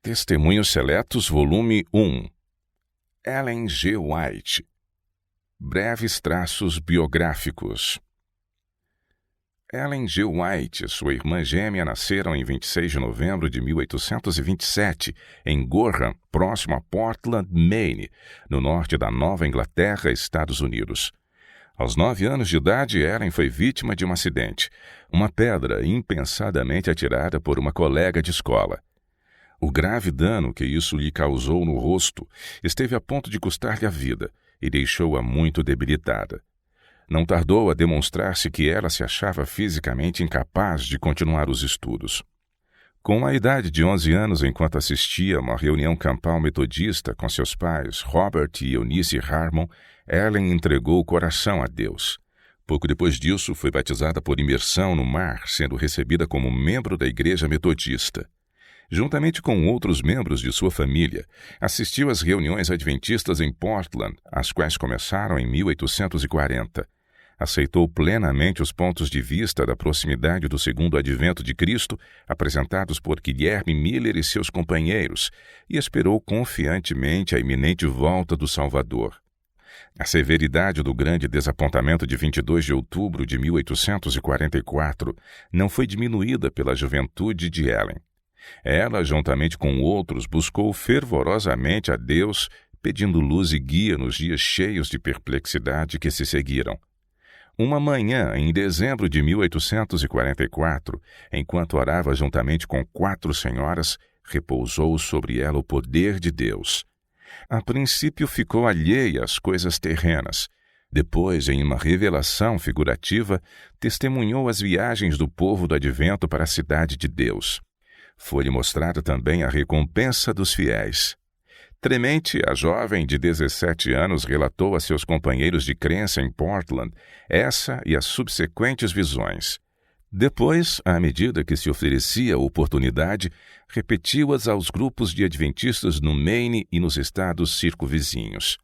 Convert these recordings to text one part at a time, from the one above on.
Testemunhos Seletos, volume 1. Ellen G. White. Breves traços biográficos. Ellen G. White e sua irmã gêmea nasceram em 26 de novembro de 1827, em Gorham, próximo a Portland, Maine, no norte da Nova Inglaterra, Estados Unidos. Aos 9 anos de idade, Ellen foi vítima de um acidente, uma pedra impensadamente atirada por uma colega de escola. O grave dano que isso lhe causou no rosto esteve a ponto de custar-lhe a vida e deixou-a muito debilitada. Não tardou a demonstrar-se que ela se achava fisicamente incapaz de continuar os estudos. Com a idade de 11 anos, enquanto assistia a uma reunião campal metodista com seus pais, Robert e Eunice Harmon, Ellen entregou o coração a Deus. Pouco depois disso, foi batizada por imersão no mar, sendo recebida como membro da Igreja Metodista. Juntamente com outros membros de sua família, assistiu às reuniões adventistas em Portland, as quais começaram em 1840. Aceitou plenamente os pontos de vista da proximidade do segundo advento de Cristo, apresentados por Guilherme Miller e seus companheiros, e esperou confiantemente a iminente volta do Salvador. A severidade do grande desapontamento de 22 de outubro de 1844 não foi diminuída pela juventude de Ellen. Ela, juntamente com outros, buscou fervorosamente a Deus, pedindo luz e guia nos dias cheios de perplexidade que se seguiram. Uma manhã, em dezembro de 1844, enquanto orava juntamente com 4 senhoras, repousou sobre ela o poder de Deus. A princípio ficou alheia às coisas terrenas. Depois, em uma revelação figurativa, testemunhou as viagens do povo do advento para a cidade de Deus. Foi-lhe mostrada também a recompensa dos fiéis. Tremente, a jovem de 17 anos relatou a seus companheiros de crença em Portland essa e as subsequentes visões. Depois, à medida que se oferecia a oportunidade, repetiu-as aos grupos de adventistas no Maine e nos estados circunvizinhos.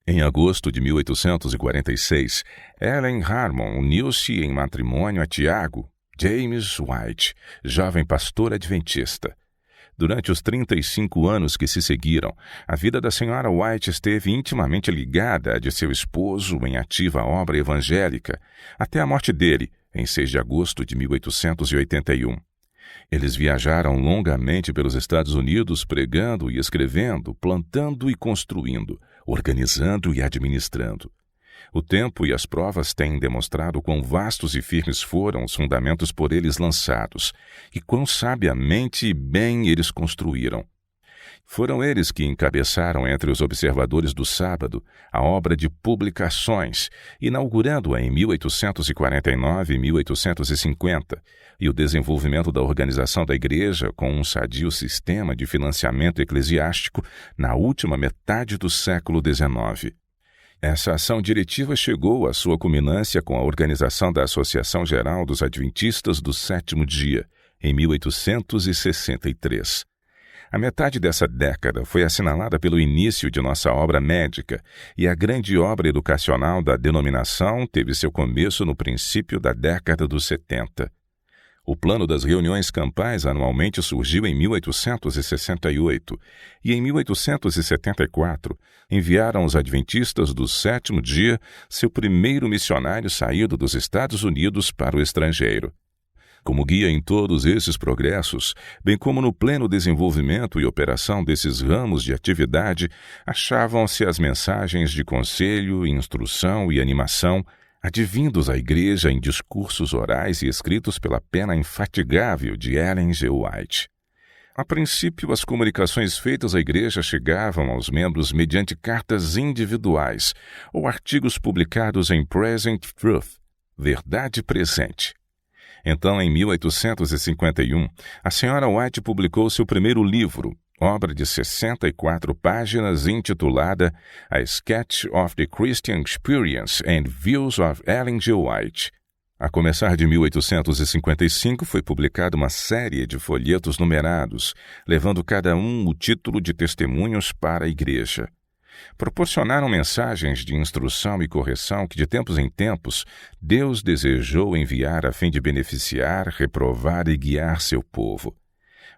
Em agosto de 1846, Ellen Harmon uniu-se em matrimônio a Tiago James White, jovem pastor adventista. Durante os 35 anos que se seguiram, a vida da senhora White esteve intimamente ligada à de seu esposo em ativa obra evangélica, até a morte dele, em 6 de agosto de 1881. Eles viajaram longamente pelos Estados Unidos, pregando e escrevendo, plantando e construindo, organizando e administrando. O tempo e as provas têm demonstrado quão vastos e firmes foram os fundamentos por eles lançados, e quão sabiamente e bem eles construíram. Foram eles que encabeçaram entre os observadores do sábado a obra de publicações, inaugurando-a em 1849 e 1850, e o desenvolvimento da organização da Igreja com um sadio sistema de financiamento eclesiástico na última metade do século XIX. Essa ação diretiva chegou à sua culminância com a organização da Associação Geral dos Adventistas do Sétimo Dia, em 1863. A metade dessa década foi assinalada pelo início de nossa obra médica, e a grande obra educacional da denominação teve seu começo no princípio da década dos 70. O plano das reuniões campais anualmente surgiu em 1868 e em 1874 enviaram os adventistas do sétimo dia seu primeiro missionário saído dos Estados Unidos para o estrangeiro. Como guia em todos esses progressos, bem como no pleno desenvolvimento e operação desses ramos de atividade, achavam-se as mensagens de conselho, instrução e animação advindos à Igreja em discursos orais e escritos pela pena infatigável de Ellen G. White. A princípio, as comunicações feitas à Igreja chegavam aos membros mediante cartas individuais ou artigos publicados em Present Truth, Verdade Presente. Então, em 1851, a senhora White publicou seu primeiro livro, obra de 64 páginas intitulada A Sketch of the Christian Experience and Views of Ellen G. White. A começar de 1855 foi publicada uma série de folhetos numerados, levando cada um o título de Testemunhos para a Igreja. Proporcionaram mensagens de instrução e correção que, de tempos em tempos, Deus desejou enviar a fim de beneficiar, reprovar e guiar seu povo.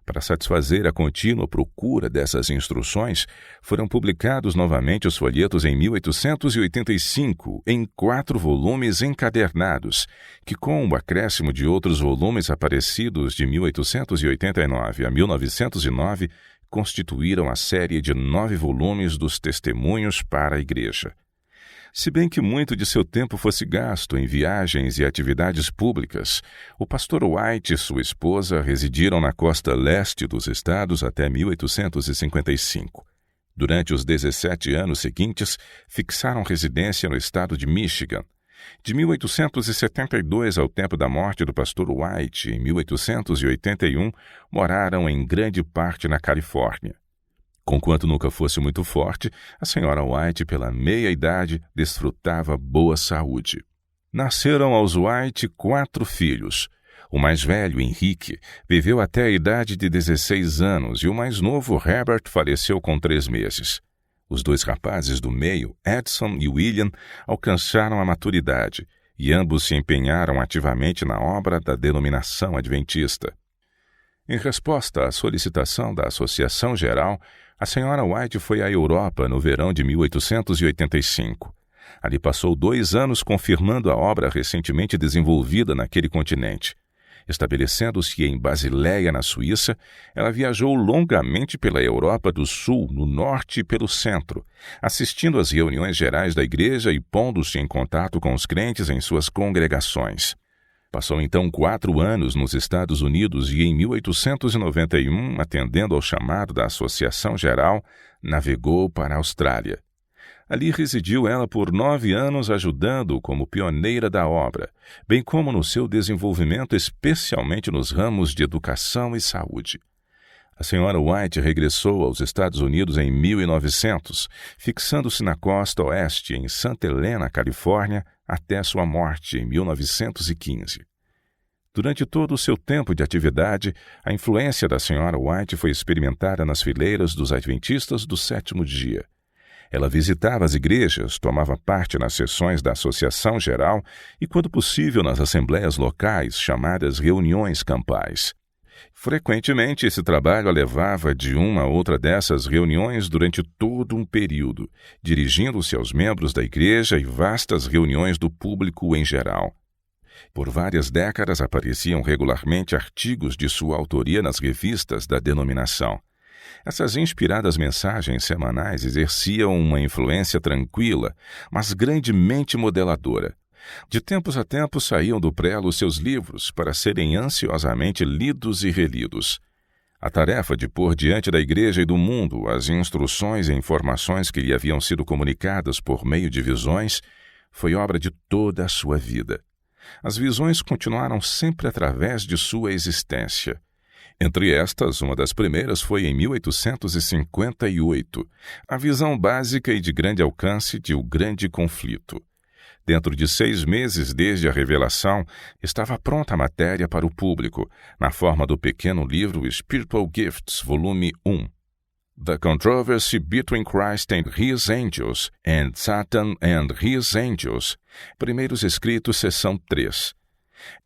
Para satisfazer a contínua procura dessas instruções, foram publicados novamente os folhetos em 1885, em 4 volumes encadernados, que, com o acréscimo de outros volumes aparecidos de 1889 a 1909, constituíram a série de 9 volumes dos Testemunhos para a Igreja. Se bem que muito de seu tempo fosse gasto em viagens e atividades públicas, o pastor White e sua esposa residiram na costa leste dos estados até 1855. Durante os 17 anos seguintes, fixaram residência no estado de Michigan. De 1872 ao tempo da morte do pastor White, em 1881, moraram em grande parte na Califórnia. Conquanto nunca fosse muito forte, a senhora White, pela meia-idade, desfrutava boa saúde. Nasceram aos White 4 filhos. O mais velho, Henrique, viveu até a idade de 16 anos e o mais novo, Herbert, faleceu com 3 meses. Os 2 rapazes do meio, Edson e William, alcançaram a maturidade e ambos se empenharam ativamente na obra da denominação adventista. Em resposta à solicitação da Associação Geral, a senhora White foi à Europa no verão de 1885. Ali passou 2 anos confirmando a obra recentemente desenvolvida naquele continente. Estabelecendo-se em Basileia, na Suíça, ela viajou longamente pela Europa do Sul, no Norte e pelo Centro, assistindo às reuniões gerais da Igreja e pondo-se em contato com os crentes em suas congregações. Passou então 4 anos nos Estados Unidos e, em 1891, atendendo ao chamado da Associação Geral, navegou para a Austrália. Ali residiu ela por 9 anos, ajudando como pioneira da obra, bem como no seu desenvolvimento, especialmente nos ramos de educação e saúde. A senhora White regressou aos Estados Unidos em 1900, fixando-se na costa oeste, em Santa Helena, Califórnia, até sua morte em 1915. Durante todo o seu tempo de atividade, a influência da senhora White foi experimentada nas fileiras dos Adventistas do Sétimo Dia. Ela visitava as igrejas, tomava parte nas sessões da Associação Geral e, quando possível, nas assembleias locais, chamadas reuniões campais. Frequentemente, esse trabalho a levava de uma a outra dessas reuniões durante todo um período, dirigindo-se aos membros da igreja e vastas reuniões do público em geral. Por várias décadas apareciam regularmente artigos de sua autoria nas revistas da denominação. Essas inspiradas mensagens semanais exerciam uma influência tranquila, mas grandemente modeladora. De tempos a tempos saíam do prelo seus livros para serem ansiosamente lidos e relidos. A tarefa de pôr diante da igreja e do mundo as instruções e informações que lhe haviam sido comunicadas por meio de visões foi obra de toda a sua vida. As visões continuaram sempre através de sua existência. Entre estas, uma das primeiras foi em 1858, a visão básica e de grande alcance de O Grande Conflito. Dentro de 6 meses desde a revelação, estava pronta a matéria para o público, na forma do pequeno livro Spiritual Gifts, volume 1. The Controversy Between Christ and His Angels and Satan and His Angels. Primeiros Escritos, seção 3.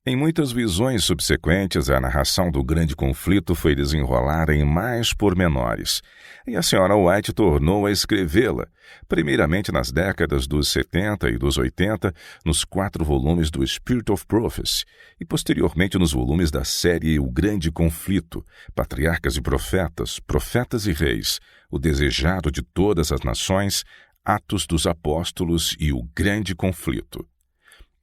Em muitas visões subsequentes, a narração do grande conflito foi desenrolada em mais pormenores, e a senhora White tornou a escrevê-la, primeiramente nas décadas dos 70 e dos 80, nos 4 volumes do Spirit of Prophecy, e posteriormente nos volumes da série O Grande Conflito, Patriarcas e Profetas, Profetas e Reis, O Desejado de Todas as Nações, Atos dos Apóstolos e O Grande Conflito.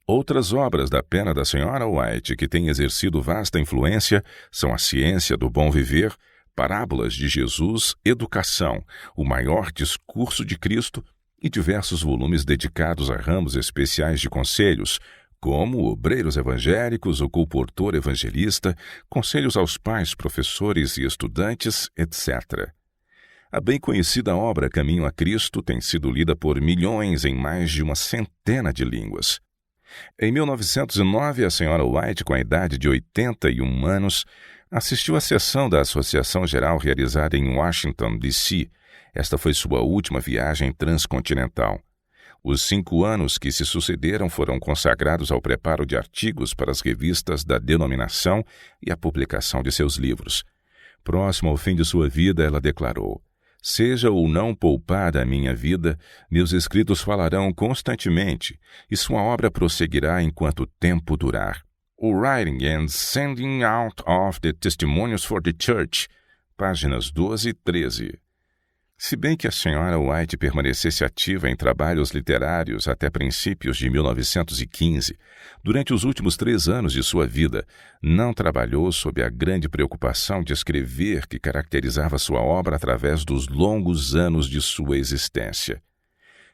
Outras obras da pena da senhora White que têm exercido vasta influência são A Ciência do Bom Viver, Parábolas de Jesus, Educação, O Maior Discurso de Cristo e diversos volumes dedicados a ramos especiais de conselhos, como Obreiros Evangélicos, O Colportor Evangelista, Conselhos aos Pais, Professores e Estudantes, etc. A bem conhecida obra Caminho a Cristo tem sido lida por milhões em mais de uma centena de línguas. Em 1909, a senhora White, com a idade de 81 anos, assistiu à sessão da Associação Geral realizada em Washington, D.C. Esta foi sua última viagem transcontinental. Os 5 anos que se sucederam foram consagrados ao preparo de artigos para as revistas da denominação e à publicação de seus livros. Próximo ao fim de sua vida, ela declarou: seja ou não poupada a minha vida, meus escritos falarão constantemente, e sua obra prosseguirá enquanto o tempo durar. O Writing and Sending Out of the Testimonies for the Church, páginas 12 e 13. Se bem que a senhora White permanecesse ativa em trabalhos literários até princípios de 1915, durante os últimos 3 anos de sua vida, não trabalhou sob a grande preocupação de escrever que caracterizava sua obra através dos longos anos de sua existência.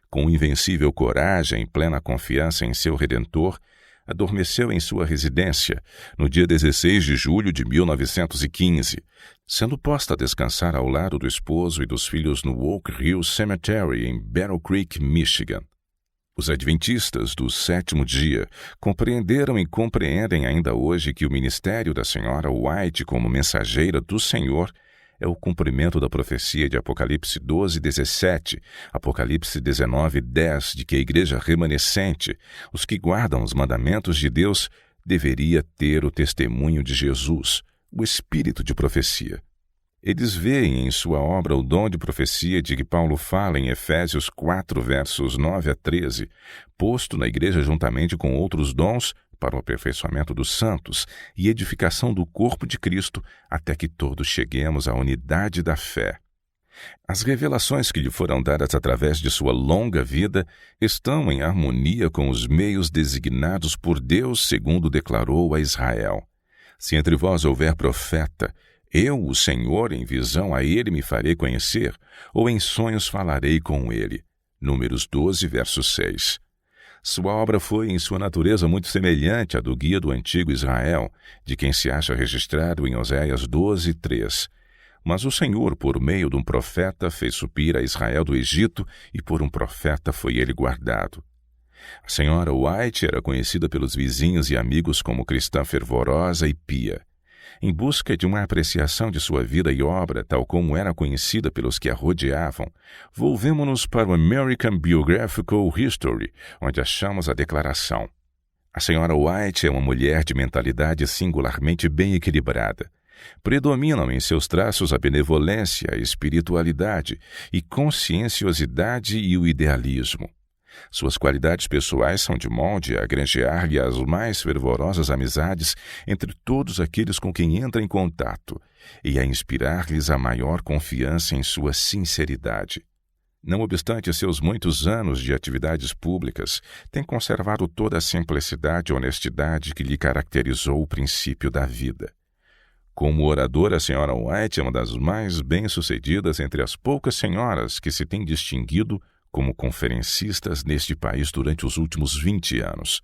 Com invencível coragem e plena confiança em seu Redentor, adormeceu em sua residência no dia 16 de julho de 1915, sendo posta a descansar ao lado do esposo e dos filhos no Oak Hill Cemetery, em Battle Creek, Michigan. Os adventistas do sétimo dia compreenderam e compreendem ainda hoje que o ministério da senhora White como mensageira do Senhor é o cumprimento da profecia de Apocalipse 12:17, Apocalipse 19:10, de que a igreja remanescente, os que guardam os mandamentos de Deus, deveria ter o testemunho de Jesus, o espírito de profecia. Eles veem em sua obra o dom de profecia de que Paulo fala em Efésios 4, versos 9 a 13, posto na igreja juntamente com outros dons para o aperfeiçoamento dos santos e edificação do corpo de Cristo, até que todos cheguemos à unidade da fé. As revelações que lhe foram dadas através de sua longa vida estão em harmonia com os meios designados por Deus, segundo declarou a Israel. Se entre vós houver profeta, eu, o Senhor, em visão a ele me farei conhecer, ou em sonhos falarei com ele. Números 12, verso 6. Sua obra foi, em sua natureza, muito semelhante à do guia do antigo Israel, de quem se acha registrado em Oséias 12, 3. Mas o Senhor, por meio de um profeta, fez subir a Israel do Egito, e por um profeta foi ele guardado. A senhora White era conhecida pelos vizinhos e amigos como cristã fervorosa e pia. Em busca de uma apreciação de sua vida e obra, tal como era conhecida pelos que a rodeavam, volvemo-nos para o American Biographical History, onde achamos a declaração: a senhora White é uma mulher de mentalidade singularmente bem equilibrada. Predominam em seus traços a benevolência, a espiritualidade e conscienciosidade e o idealismo. Suas qualidades pessoais são de molde a granjear-lhe as mais fervorosas amizades entre todos aqueles com quem entra em contato e a inspirar-lhes a maior confiança em sua sinceridade. Não obstante seus muitos anos de atividades públicas, tem conservado toda a simplicidade e honestidade que lhe caracterizou o princípio da vida. Como oradora, a senhora White é uma das mais bem-sucedidas entre as poucas senhoras que se têm distinguido como conferencistas neste país durante os últimos 20 anos.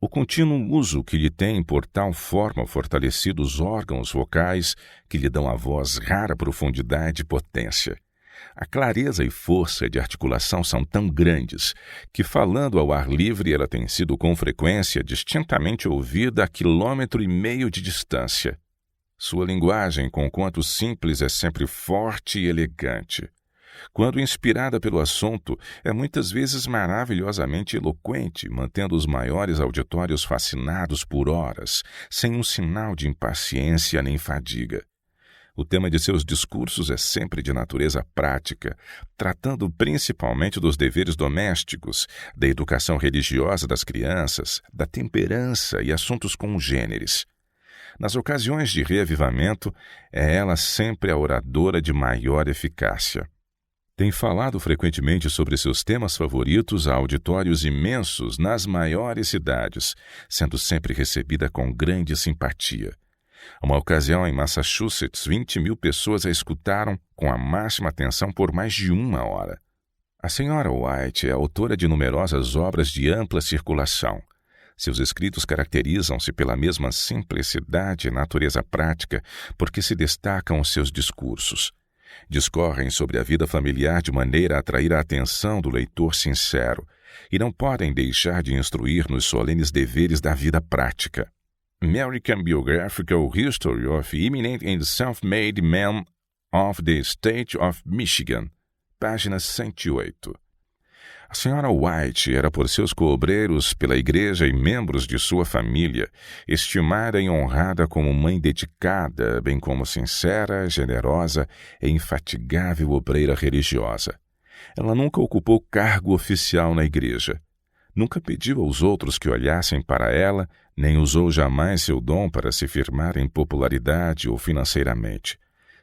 O contínuo uso que lhe tem por tal forma fortalecido os órgãos vocais que lhe dão à voz rara profundidade e potência. A clareza e força de articulação são tão grandes que, falando ao ar livre, ela tem sido com frequência distintamente ouvida a 1,5 quilômetro de distância. Sua linguagem, conquanto simples, é sempre forte e elegante. Quando inspirada pelo assunto, é muitas vezes maravilhosamente eloquente, mantendo os maiores auditórios fascinados por horas, sem um sinal de impaciência nem fadiga. O tema de seus discursos é sempre de natureza prática, tratando principalmente dos deveres domésticos, da educação religiosa das crianças, da temperança e assuntos congêneres. Nas ocasiões de reavivamento, é ela sempre a oradora de maior eficácia. Tem falado frequentemente sobre seus temas favoritos a auditórios imensos nas maiores cidades, sendo sempre recebida com grande simpatia. Uma ocasião em Massachusetts, 20.000 pessoas a escutaram com a máxima atenção por mais de 1 hora. A senhora White é autora de numerosas obras de ampla circulação. Seus escritos caracterizam-se pela mesma simplicidade e natureza prática, porque se destacam os seus discursos. Discorrem sobre a vida familiar de maneira a atrair a atenção do leitor sincero e não podem deixar de instruir nos solenes deveres da vida prática. American Biographical History of Eminent and Self-Made Men of the State of Michigan, página 108. A senhora White era por seus coobreiros, pela igreja e membros de sua família, estimada e honrada como mãe dedicada, bem como sincera, generosa e infatigável obreira religiosa. Ela nunca ocupou cargo oficial na igreja. Nunca pediu aos outros que olhassem para ela, nem usou jamais seu dom para se firmar em popularidade ou financeiramente.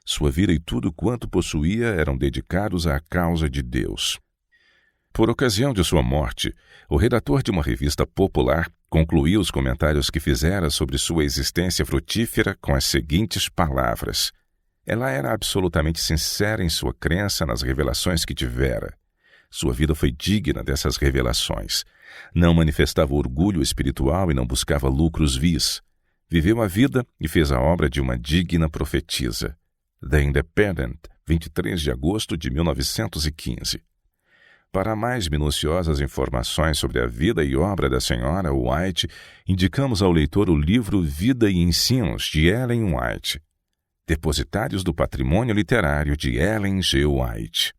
Sua vida e tudo quanto possuía eram dedicados à causa de Deus. Por ocasião de sua morte, o redator de uma revista popular concluiu os comentários que fizera sobre sua existência frutífera com as seguintes palavras: ela era absolutamente sincera em sua crença nas revelações que tivera. Sua vida foi digna dessas revelações. Não manifestava orgulho espiritual e não buscava lucros vis. Viveu a vida e fez a obra de uma digna profetisa. The Independent, 23 de agosto de 1915. Para mais minuciosas informações sobre a vida e obra da senhora White, indicamos ao leitor o livro Vida e Ensinos, de Ellen White. Depositários do Patrimônio Literário de Ellen G. White.